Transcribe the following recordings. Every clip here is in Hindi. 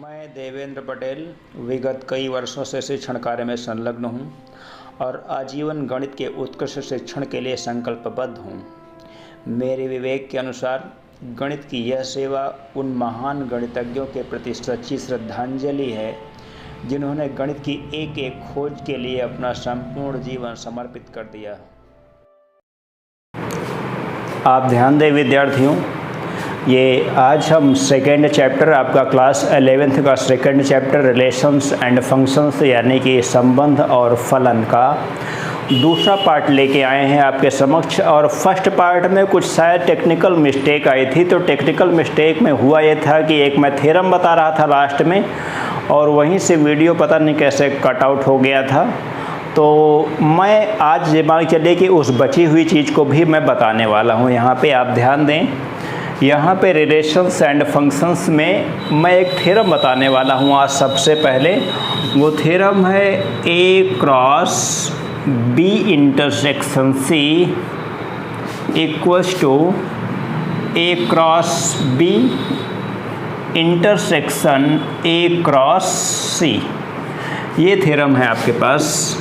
मैं देवेंद्र पटेल विगत कई वर्षों से शिक्षण कार्य में संलग्न हूँ और आजीवन गणित के उत्कृष्ट शिक्षण के लिए संकल्पबद्ध हूँ। मेरे विवेक के अनुसार गणित की यह सेवा उन महान गणितज्ञों के प्रति सच्ची श्रद्धांजलि है जिन्होंने गणित की एक एक खोज के लिए अपना संपूर्ण जीवन समर्पित कर दिया। आप ध्यान दें विद्यार्थियों, ये आज हम सेकेंड चैप्टर आपका क्लास 11th का second chapter relations and functions यानी कि संबंध और फलन का दूसरा पार्ट लेके आए हैं आपके समक्ष। और फर्स्ट पार्ट में कुछ शायद टेक्निकल मिस्टेक आई थी, तो टेक्निकल मिस्टेक में हुआ ये था कि एक मैं थ्योरम बता रहा था लास्ट में और वहीं से वीडियो पता नहीं कैसे कट आउट हो गया था। तो मैं आज ये मान चलिए कि उस बची हुई चीज़ को भी मैं बताने वाला हूँ। यहाँ पे आप ध्यान दें, यहाँ पे रिलेशंस एंड फंक्शंस में मैं एक थ्योरम बताने वाला हूँ आज। सबसे पहले वो थ्योरम है A cross B intersection C equals to A cross B intersection A cross C। ये थ्योरम है आपके पास।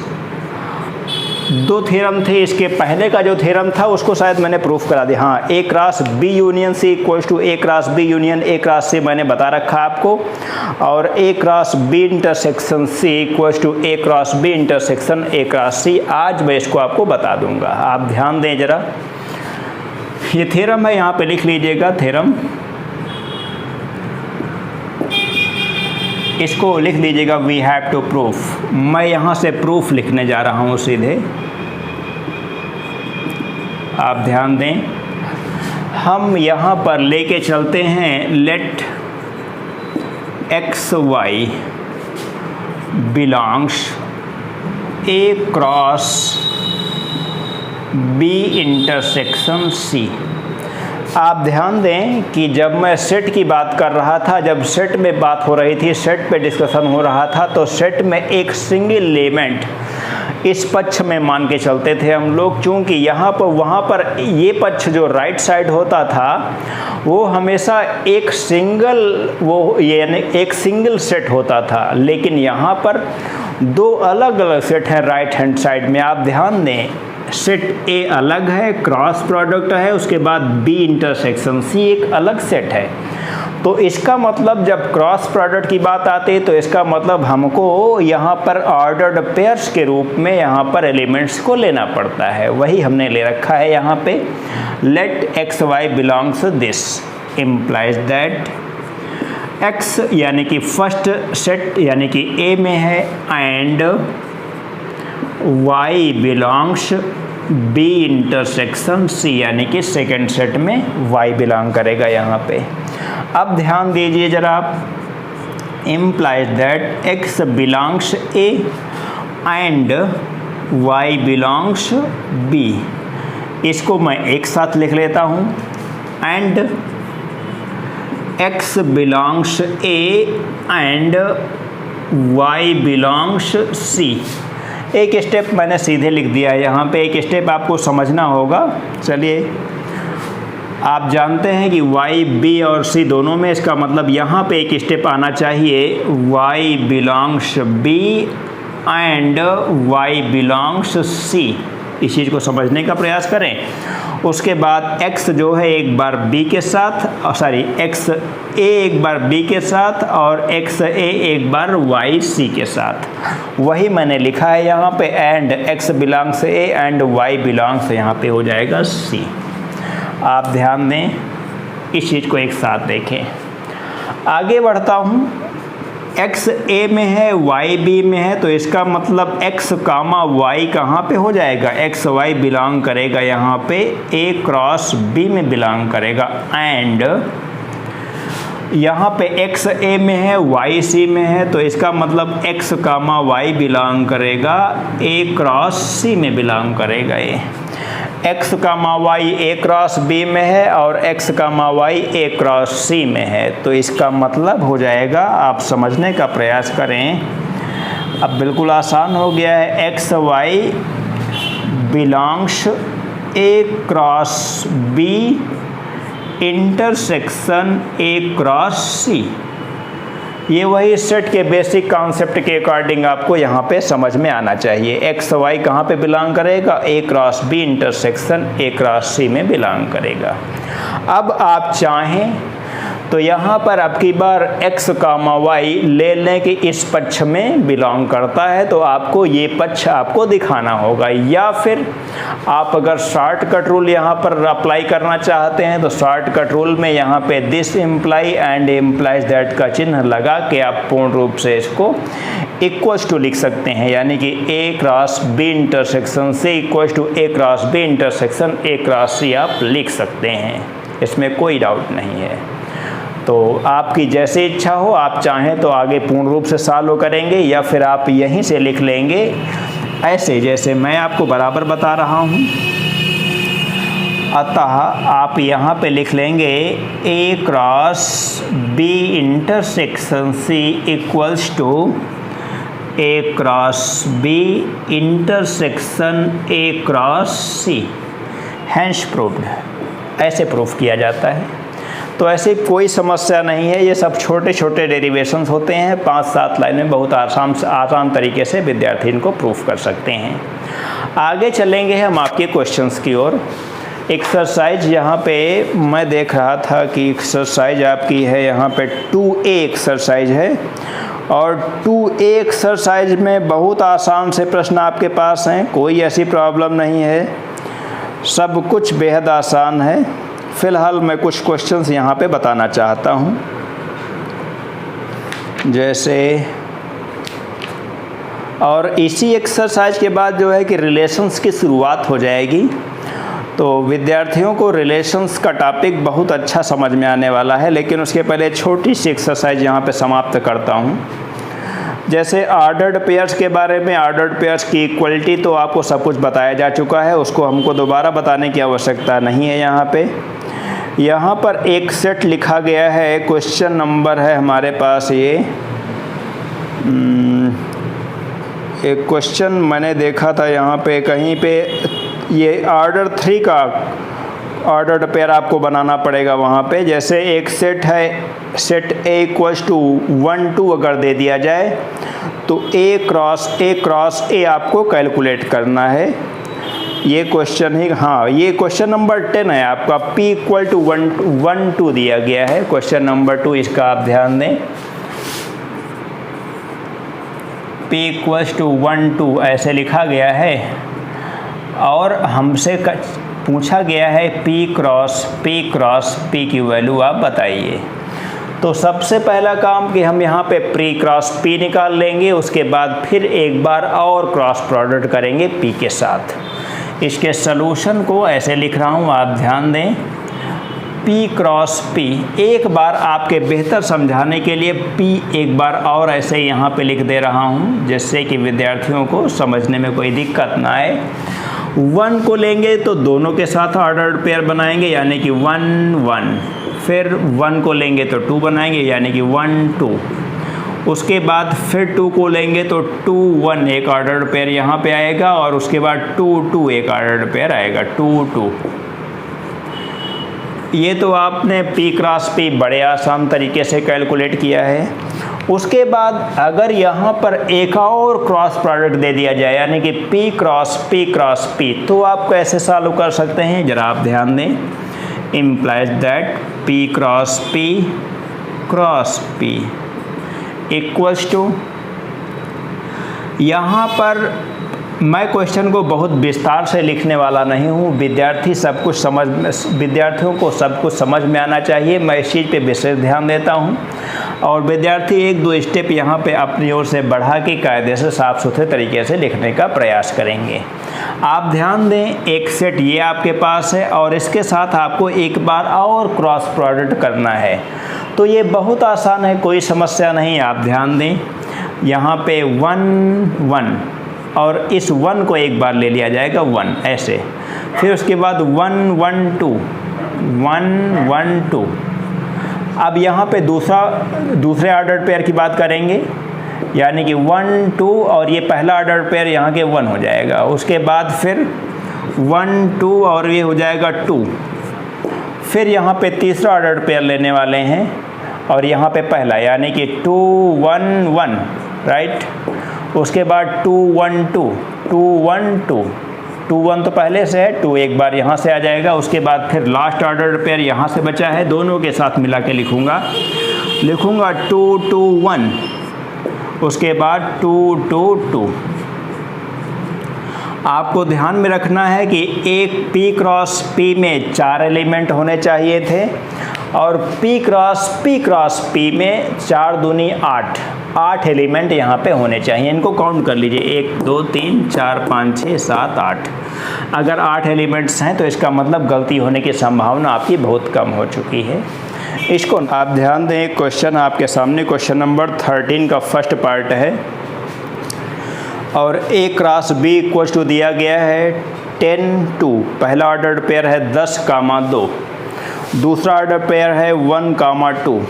दो थ्योरम थे, इसके पहले का जो थ्योरम था उसको शायद मैंने प्रूफ करा दिया। हाँ, A cross B union C equals to A cross B union A cross C मैंने बता रखा आपको, और A cross B intersection C equals to A cross B intersection A cross C। आज मैं इसको आपको बता दूंगा। आप ध्यान दें जरा, ये थ्योरम है, यहाँ पे लिख लीजिएगा थ्योरम, इसको लिख लीजिएगा वी हैव टू प्रूफ। मैं यहाँ से प्रूफ लिखने जा रहा हूँ सीधे। आप ध्यान दें, हम यहाँ पर लेके चलते हैं let x y belongs A cross B intersection C। आप ध्यान दें कि जब मैं सेट की बात कर रहा था, जब सेट में बात हो रही थी, सेट पे डिस्कशन हो रहा था, तो सेट में एक सिंगल एलिमेंट इस पक्ष में मान के चलते थे हम लोग, क्योंकि यहाँ पर वहाँ पर ये पक्ष जो राइट साइड होता था वो हमेशा एक सिंगल सेट होता था। लेकिन यहाँ पर दो अलग अलग सेट हैं राइट हैंड साइड में। आप ध्यान दें, सेट A अलग है, क्रॉस प्रोडक्ट है, उसके बाद B इंटरसेक्शन C एक अलग सेट है। तो इसका मतलब जब क्रॉस प्रोडक्ट की बात आती है तो इसका मतलब हमको यहाँ पर ऑर्डर्ड पेयर्स के रूप में यहाँ पर एलिमेंट्स को लेना पड़ता है। वही हमने ले रखा है यहाँ पे, let x y belongs this implies that x यानी कि फर्स्ट सेट यानी कि A में है and y belongs B intersection C यानी कि सेकेंड सेट में y बिलोंग करेगा यहाँ पे। अब ध्यान दीजिए जरा आप, implies that x belongs A and y belongs B। इसको मैं एक साथ लिख लेता हूँ, and x belongs A and y belongs C। एक स्टेप मैंने सीधे लिख दिया है यहाँ पे, एक स्टेप आपको समझना होगा। चलिए, आप जानते हैं कि y b और c दोनों में, इसका मतलब यहाँ पे एक स्टेप आना चाहिए y belongs b and y belongs c। इस चीज़ को समझने का प्रयास करें। उसके बाद x जो है एक बार b के साथ, x a एक बार b के साथ और x a एक बार y c के साथ। वही मैंने लिखा है यहाँ पे, and x belongs a and y belongs यहाँ पे हो जाएगा c। आप ध्यान दें, इस चीज़ को एक साथ देखें। आगे बढ़ता हूँ, x a में है y b में है, तो इसका मतलब x कामा y कहाँ पे हो जाएगा, x y बिलोंग करेगा यहाँ पे a क्रॉस b में बिलोंग करेगा। एंड यहाँ पे x a में है y c में है, तो इसका मतलब x कामा y बिलोंग करेगा a क्रॉस c में बिलोंग करेगा। ये x comma y a cross b में है और x comma y a cross c में है। तो इसका मतलब हो जाएगा, आप समझने का प्रयास करें, अब बिल्कुल आसान हो गया है। x y belongs a cross b intersection A cross C। ये वही सेट के बेसिक कॉन्सेप्ट के अकॉर्डिंग आपको यहाँ पे समझ में आना चाहिए। एक्स वाई कहाँ पे बिलोंग करेगा, A cross B intersection A cross C में बिलोंग करेगा। अब आप चाहें तो यहाँ पर आपकी बार x कामा वाई ले लें कि इस पक्ष में बिलोंग करता है, तो आपको ये पक्ष आपको दिखाना होगा। या फिर आप अगर शॉर्टकट रूल यहाँ पर अप्लाई करना चाहते हैं तो शॉर्टकट रूल में यहाँ पे this imply and implies that का चिन्ह लगा के आप पूर्ण रूप से इसको इक्वल्स टू लिख सकते हैं, यानी कि A cross B intersection C equals to A cross B intersection A cross C आप लिख सकते हैं, इसमें कोई डाउट नहीं है। तो आपकी जैसे इच्छा हो, आप चाहें तो आगे पूर्ण रूप से सॉल्व करेंगे या फिर आप यहीं से लिख लेंगे ऐसे जैसे मैं आपको बराबर बता रहा हूँ। अतः आप यहाँ पे लिख लेंगे A cross B intersection C equals to A cross B intersection A cross C, hence proved. ऐसे प्रूफ किया जाता है। तो ऐसी कोई समस्या नहीं है, ये सब छोटे छोटे डेरिवेशंस होते हैं, 5-7 लाइन में बहुत आसान तरीके से विद्यार्थी इनको प्रूफ कर सकते हैं। आगे चलेंगे हम आपके क्वेश्चंस की ओर। एक्सरसाइज यहाँ पे मैं देख रहा था कि एक्सरसाइज आपकी है यहाँ पे 2A एक्सरसाइज है, और 2A एक्सरसाइज में बहुत आसान से प्रश्न आपके पास हैं, कोई ऐसी प्रॉब्लम नहीं है, सब कुछ बेहद आसान है। फ़िलहाल मैं कुछ क्वेश्चंस यहाँ पे बताना चाहता हूँ। जैसे और इसी एक्सरसाइज के बाद जो है कि रिलेशंस की शुरुआत हो जाएगी, तो विद्यार्थियों को रिलेशंस का टॉपिक बहुत अच्छा समझ में आने वाला है। लेकिन उसके पहले छोटी सी एक्सरसाइज यहाँ पे समाप्त करता हूँ। जैसे ऑर्डर्ड पेयर्स के बारे में, ऑर्डर्ड पेयर्स की इक्वलिटी तो आपको सब कुछ बताया जा चुका है, उसको हमको दोबारा बताने की आवश्यकता नहीं है। यहाँ पर एक सेट लिखा गया है, क्वेश्चन नंबर है हमारे पास ये एक क्वेश्चन मैंने देखा था यहाँ पे कहीं पे, ये ऑर्डर 3 का ऑर्डर्ड पेयर आपको बनाना पड़ेगा वहाँ पे। जैसे एक सेट है, सेट ए इक्वल्स टू 1 2 अगर दे दिया जाए तो ए क्रॉस ए आपको कैलकुलेट करना है। ये क्वेश्चन ही, हाँ ये क्वेश्चन नंबर 10 है आपका, p इक्वल टू 1 2 दिया गया है क्वेश्चन नंबर 2, इसका आप ध्यान दें। p इक्वल्स टू 1 2 ऐसे लिखा गया है और हमसे पूछा गया है p क्रॉस p की वैल्यू आप बताइए। तो सबसे पहला काम कि हम यहाँ पे p क्रॉस p निकाल लेंगे, उसके बाद फिर एक बार और क्रॉस प्रोडक्ट करेंगे p के साथ। इसके सलूशन को ऐसे लिख रहा हूँ, आप ध्यान दें। p क्रॉस p, एक बार आपके बेहतर समझाने के लिए p एक बार और ऐसे यहाँ पे लिख दे रहा हूँ, जिससे कि विद्यार्थियों को समझने में कोई दिक्कत ना आए। 1 को लेंगे तो दोनों के साथ ऑर्डर्ड पेयर बनाएंगे, यानी कि 1 1, फिर 1 को लेंगे तो 2 बनाएंगे, यानी कि 1 2। उसके बाद फिर 2 को लेंगे तो 2 1 एक ऑर्डर्ड पेयर यहाँ पे आएगा, और उसके बाद 2 2 एक ऑर्डर्ड पेयर आएगा, 2 2। ये तो आपने p क्रॉस p बड़े आसान तरीके से कैलकुलेट किया है। उसके बाद अगर यहाँ पर एक और क्रॉस प्रोडक्ट दे दिया जाए, यानी कि p क्रॉस p, तो आप कैसे सॉल्व कर सकते हैं, ज़रा आप ध्यान दें। Implies that p cross p equals to, यहाँ पर मैं क्वेश्चन को बहुत विस्तार से लिखने वाला नहीं हूँ, विद्यार्थियों को सब कुछ समझ में आना चाहिए, मैं इस चीज़ पे विशेष ध्यान देता हूँ। और विद्यार्थी 1-2 स्टेप यहाँ पे अपनी ओर से बढ़ा के कायदे से साफ़ सुथरे तरीके से लिखने का प्रयास करेंगे। आप ध्यान दें, एक सेट ये आपके पास है और इसके साथ आपको एक बार और क्रॉस प्रोडक्ट करना है, तो ये बहुत आसान है, कोई समस्या नहीं। आप ध्यान दें, यहाँ पे 1 1 और इस 1 को एक बार ले लिया जाएगा 1 ऐसे, फिर उसके बाद 1 1 2 1 1 2। अब यहाँ पे दूसरे ऑर्डर पेयर की बात करेंगे, यानी कि 1 2 और ये पहला ऑर्डर पेयर यहाँ के 1 हो जाएगा। उसके बाद फिर 1 2 और ये हो जाएगा 2। फिर यहाँ पे तीसरा ऑर्डर पेयर लेने वाले हैं और यहाँ पे पहला यानी कि 2 1 1, राइट। उसके बाद 2 1 2, 2 1 2, 2 1 तो पहले से है, 2 एक बार यहाँ से आ जाएगा। उसके बाद फिर लास्ट ऑर्डर पेयर यहाँ से बचा है, दोनों के साथ मिला के लिखूँगा 2 2 1, उसके बाद 2 2 2। आपको ध्यान में रखना है कि एक P क्रॉस P में 4 एलिमेंट होने चाहिए थे और P क्रॉस P में 4 दूनी 8 एलिमेंट यहाँ पे होने चाहिए। इनको काउंट कर लीजिए, 1 2 3 4 5 6 7 8। अगर 8 एलिमेंट्स हैं तो इसका मतलब गलती होने की संभावना आपकी बहुत कम हो चुकी है। इसको आप ध्यान दें, एक क्वेश्चन आपके सामने, क्वेश्चन नंबर 13 का फर्स्ट पार्ट है और A cross B equal to दिया गया है 10 2। पहला ऑर्डर पेयर है 10, 2। दूसरा ऑर्डर पेयर है 1, 2।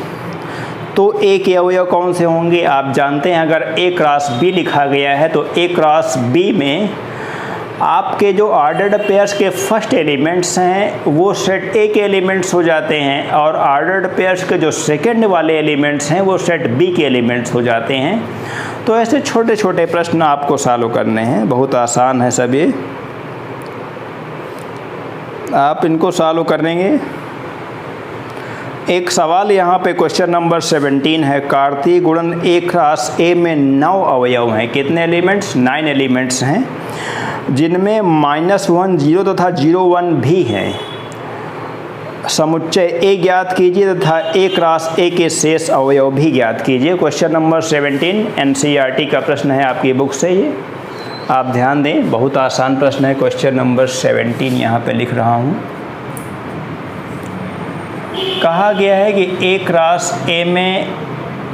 तो A के अवयव कौन से होंगे आप जानते हैं। अगर A क्रॉस B लिखा गया है तो A क्रॉस B में आपके जो ऑर्डर्ड पेयर्स के फर्स्ट एलिमेंट्स हैं वो सेट A के एलिमेंट्स हो जाते हैं और ऑर्डर्ड पेयर्स के जो सेकंड वाले एलिमेंट्स हैं वो सेट B के एलिमेंट्स हो जाते हैं। तो ऐसे छोटे छोटे प्रश्न आपको सॉल्व करने हैं, बहुत आसान है सब ये, आप इनको सॉल्व करेंगे। एक सवाल यहाँ पे क्वेश्चन नंबर 17 है, कार्तीय गुणन A क्रॉस A में 9 अवयव हैं। कितने एलिमेंट्स? 9 एलिमेंट्स हैं, जिनमें -1 0 तथा 0 1 भी हैं। समुच्चय A ज्ञात कीजिए तथा A क्रॉस A के शेष अवयव भी ज्ञात कीजिए। क्वेश्चन नंबर 17 NCERT का प्रश्न है आपकी बुक से, ये आप ध्यान दें, बहुत आसान प्रश्न है। क्वेश्चन नंबर 17 यहाँ पे लिख रहा हूँ। कहा गया है कि A क्रॉस A में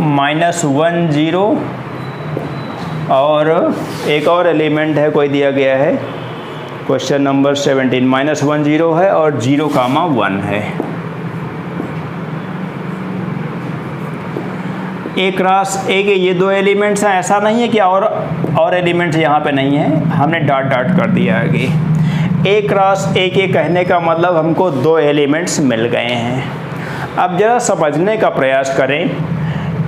-1 0 और एक और एलिमेंट है कोई दिया गया है। क्वेश्चन नंबर 17 -1 0 है और 0, 1 है। A क्रॉस A के ये 2 एलिमेंट्स हैं, ऐसा नहीं है कि और एलिमेंट्स यहाँ पे नहीं है, हमने डॉट डॉट कर दिया आगे। A क्रॉस A के कहने का मतलब हमको 2 एलिमेंट्स मिल गए हैं। अब ज़रा समझने का प्रयास करें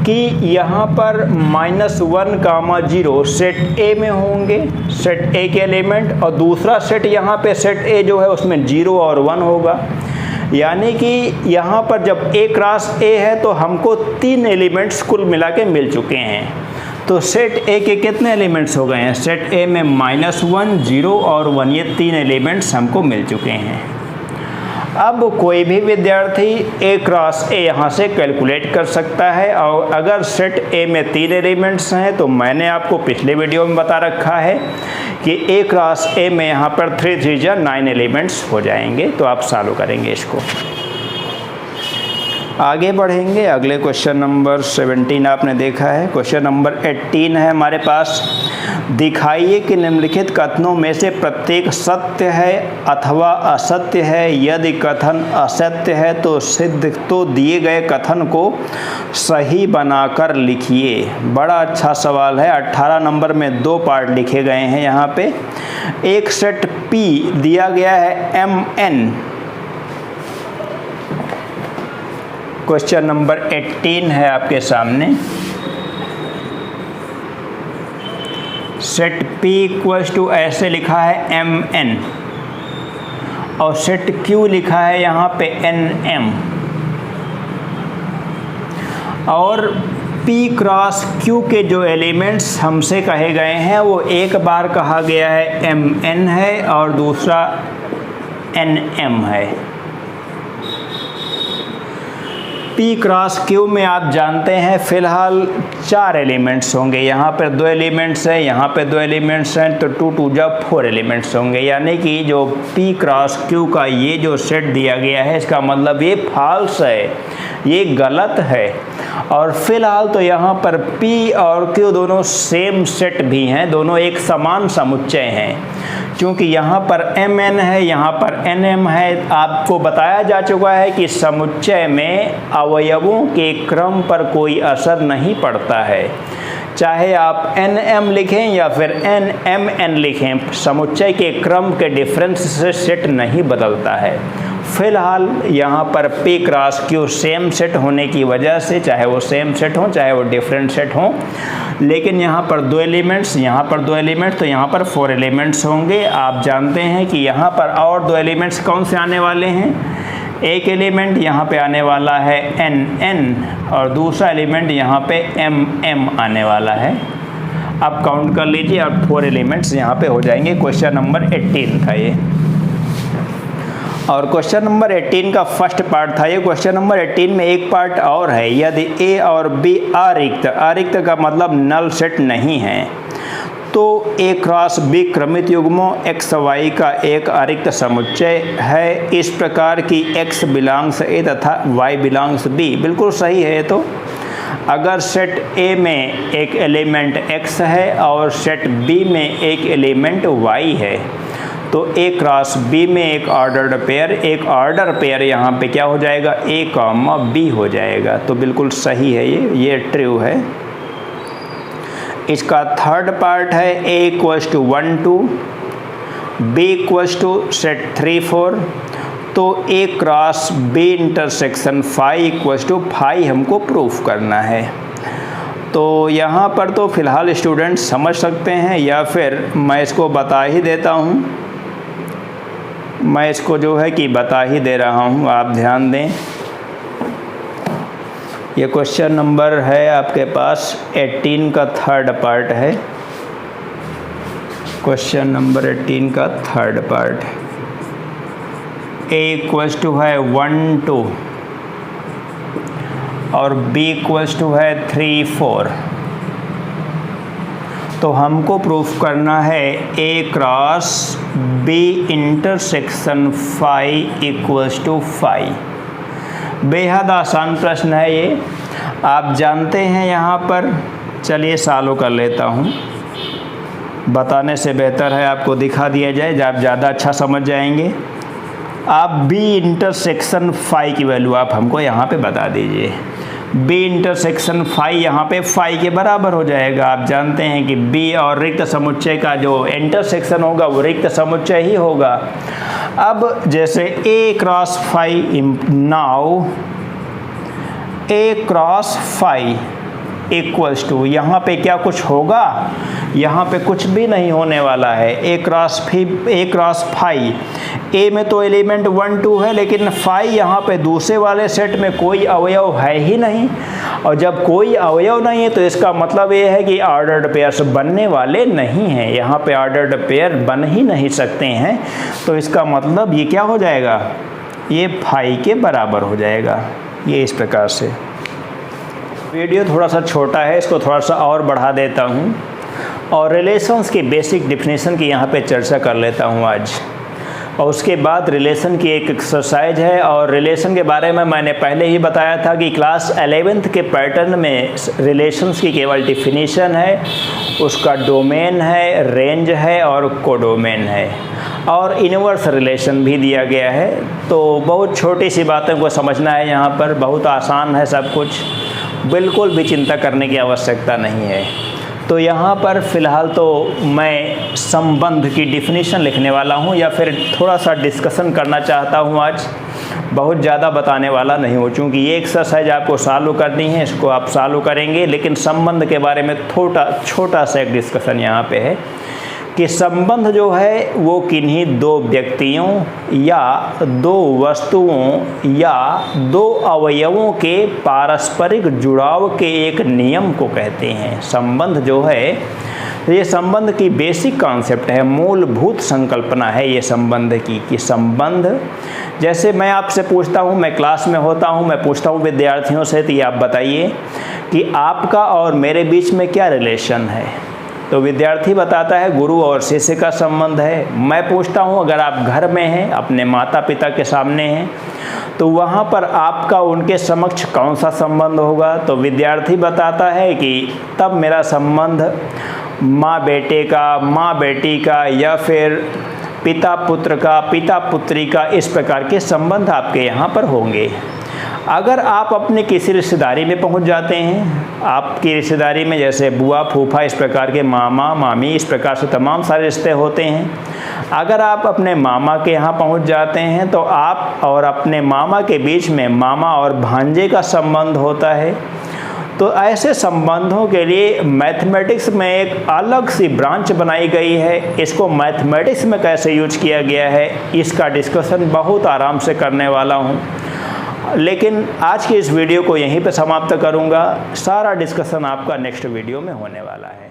कि यहाँ पर -1, 0 सेट A में होंगे, सेट A के एलिमेंट, और दूसरा सेट यहाँ पे सेट A जो है उसमें 0 और 1 होगा। यानी कि यहाँ पर जब A क्रॉस A है तो हमको 3 एलिमेंट्स कुल मिला के मिल चुके हैं। तो सेट A के कितने एलिमेंट्स हो गए हैं? सेट A में -1 0 और 1, ये 3 एलिमेंट्स हमको मिल चुके हैं। अब कोई भी विद्यार्थी A क्रॉस A यहाँ से कैलकुलेट कर सकता है और अगर सेट A में 3 एलिमेंट्स हैं तो मैंने आपको पिछले वीडियो में बता रखा है कि A क्रॉस A में यहाँ पर 3 3 जा 9 एलिमेंट्स हो जाएंगे। तो आप सॉल्व करेंगे इसको, आगे बढ़ेंगे। अगले क्वेश्चन नंबर 17 आपने देखा है। क्वेश्चन नंबर 18 है हमारे पास। दिखाइए कि निम्नलिखित कथनों में से प्रत्येक सत्य है अथवा असत्य है। यदि कथन असत्य है तो दिए गए कथन को सही बनाकर लिखिए। बड़ा अच्छा सवाल है। 18 नंबर में 2 पार्ट लिखे गए हैं यहाँ पे। एक सेट P दिया गया है MN। क्वेश्चन नंबर 18 है आपके सामने। सेट P इक्वल्स टू ऐसे लिखा है MN और सेट Q लिखा है यहाँ पे NM और P क्रॉस Q के जो एलिमेंट्स हमसे कहे गए हैं वो एक बार कहा गया है MN है और दूसरा NM है। P क्रॉस Q में आप जानते हैं फिलहाल 4 एलिमेंट्स होंगे। यहाँ पर 2 एलिमेंट्स हैं, यहाँ पे 2 एलिमेंट्स हैं, तो 2 2 जा 4 एलिमेंट्स होंगे। यानी कि जो P क्रॉस Q का ये जो सेट दिया गया है इसका मतलब ये फॉल्स है, ये गलत है। और फिलहाल तो यहाँ पर P और Q दोनों सेम सेट भी हैं, दोनों एक समान समुच्चय हैं। क्योंकि यहाँ पर MN है, यहाँ पर NM है। आपको बताया जा चुका है कि समुच्चय में अवयवों के क्रम पर कोई असर नहीं पड़ता है। चाहे आप NM लिखें या फिर NMN लिखें, समुच्चय के क्रम के डिफरेंस से सेट नहीं बदलता है। फ़िलहाल यहाँ पर P cross Q same set होने की वजह से, चाहे वो सेम सेट हो चाहे वो डिफरेंट सेट हो, लेकिन यहाँ पर 2 एलिमेंट्स, यहाँ पर 2 एलिमेंट्स, तो यहाँ पर 4 एलिमेंट्स होंगे। आप जानते हैं कि यहाँ पर और 2 एलिमेंट्स कौन से आने वाले हैं। एक एलिमेंट यहाँ पे आने वाला है NN और दूसरा एलिमेंट यहाँ पे MM आने वाला है। आप काउंट कर लीजिए और 4 एलिमेंट्स यहाँ पे हो जाएंगे। क्वेश्चन नंबर 18 था ये, और क्वेश्चन नंबर 18 का फर्स्ट पार्ट था ये। क्वेश्चन नंबर 18 में एक पार्ट और है, यदि A और B अरिक्त, अरिक्त का मतलब नल सेट नहीं है, तो A cross B क्रमित युग्मों x y का एक अरिक्त समुच्चय है इस प्रकार कि x बिलोंग्स A तथा y बिलोंग्स B। बिल्कुल सही है। तो अगर सेट A में एक एलिमेंट x है और सेट B में एक एलिमेंट y है, तो A क्रॉस B में एक ऑर्डर पेयर यहाँ पे क्या हो जाएगा, A कॉमा B हो जाएगा। तो बिल्कुल सही है, ये ट्रू है। इसका थर्ड पार्ट है A equals to 1 2, B equals to set 3 4, तो A cross B intersection phi equals to phi हमको प्रूफ करना है। तो यहाँ पर तो फिलहाल स्टूडेंट समझ सकते हैं, या फिर मैं इसको बता ही देता हूँ, मैं इसको जो है कि बता ही दे रहा हूँ, आप ध्यान दें। ये क्वेश्चन नंबर है आपके पास 18 का थर्ड पार्ट है, क्वेश्चन नंबर 18 का third part. A equals to है 1 2 और B इक्वल्स टू है 3 4, तो हमको प्रूफ करना है A cross B intersection phi equals to phi. बेहद आसान प्रश्न है ये, आप जानते हैं। यहाँ पर चलिए सॉल्व कर लेता हूँ, बताने से बेहतर है आपको दिखा दिया जाए, जब आप ज़्यादा अच्छा समझ जाएंगे। आप B इंटरसेक्शन फाई की वैल्यू आप हमको यहाँ पे बता दीजिए। B इंटरसेक्शन फाई यहाँ पे फाई के बराबर हो जाएगा। आप जानते हैं कि B और रिक्त समुच्चय का जो इंटरसेक्शन होगा वो रिक्त समुच्चय ही होगा। अब जैसे A cross phi, now A cross phi equals to, यहाँ पे क्या कुछ होगा, यहाँ पे कुछ भी नहीं होने वाला है। A क्रॉस फाई, A में तो एलिमेंट 1 2 है, लेकिन फाई यहाँ पे दूसरे वाले सेट में कोई अवयव है ही नहीं, और जब कोई अवयव नहीं है तो इसका मतलब ये है कि ऑर्डर्ड पेयर्स बनने वाले नहीं हैं। यहाँ पे ऑर्डर्ड पेयर बन ही नहीं सकते हैं, तो इसका मतलब ये क्या हो जाएगा, ये फाई के बराबर हो जाएगा। ये इस प्रकार से। वीडियो थोड़ा सा छोटा है, इसको थोड़ा सा और बढ़ा देता हूँ और रिलेशंस की बेसिक डेफिनेशन की यहाँ पे चर्चा कर लेता हूँ आज, और उसके बाद रिलेशन की एक एक्सरसाइज है। और रिलेशन के बारे में मैंने पहले ही बताया था कि क्लास 11th के पैटर्न में रिलेशंस की केवल डेफिनेशन है, उसका डोमेन है, रेंज है और कोडोमेन है, और इनवर्स रिलेशन भी दिया गया है। तो बहुत छोटी सी बातों को समझना है, यहाँ पर बहुत आसान है सब कुछ, बिल्कुल भी चिंता करने की आवश्यकता नहीं है। तो यहाँ पर फ़िलहाल तो मैं संबंध की डिफिनीशन लिखने वाला हूँ, या फिर थोड़ा सा डिस्कशन करना चाहता हूँ आज, बहुत ज़्यादा बताने वाला नहीं हो, चूँकि ये एक्सरसाइज आपको सॉल्व करनी है, इसको आप सॉल्व करेंगे। लेकिन संबंध के बारे में छोटा सा एक डिस्कशन यहाँ पे है कि संबंध जो है वो किन्हीं 2 व्यक्तियों या 2 वस्तुओं या 2 अवयवों के पारस्परिक जुड़ाव के एक नियम को कहते हैं। संबंध जो है, ये संबंध की बेसिक कॉन्सेप्ट है, मूलभूत संकल्पना है ये संबंध की, कि संबंध, जैसे मैं आपसे पूछता हूँ, मैं क्लास में होता हूँ, मैं पूछता हूँ विद्यार्थियों से, तो ये आप बताइए कि आपका और मेरे बीच में क्या रिलेशन है। तो विद्यार्थी बताता है गुरु और शिष्य का संबंध है। मैं पूछता हूँ अगर आप घर में हैं, अपने माता पिता के सामने हैं, तो वहाँ पर आपका उनके समक्ष कौन सा संबंध होगा। तो विद्यार्थी बताता है कि तब मेरा संबंध माँ बेटे का, माँ बेटी का, या फिर पिता पुत्र का, पिता पुत्री का, इस प्रकार के संबंध आपके यहाँ पर होंगे। अगर आप अपने किसी रिश्तेदारी में पहुंच जाते हैं, आपकी रिश्तेदारी में जैसे बुआ, फूफा, इस प्रकार के मामा, मामी, इस प्रकार से तमाम सारे रिश्ते होते हैं। अगर आप अपने मामा के यहाँ पहुंच जाते हैं तो आप और अपने मामा के बीच में मामा और भांजे का संबंध होता है। तो ऐसे संबंधों के लिए मैथमेटिक्स में एक अलग सी ब्रांच बनाई गई है। इसको मैथमेटिक्स में कैसे यूज किया गया है, इसका डिस्कशन बहुत आराम से करने वाला हूँ। लेकिन आज की इस वीडियो को यहीं पे समाप्त करूँगा। सारा डिस्कशन आपका नेक्स्ट वीडियो में होने वाला है।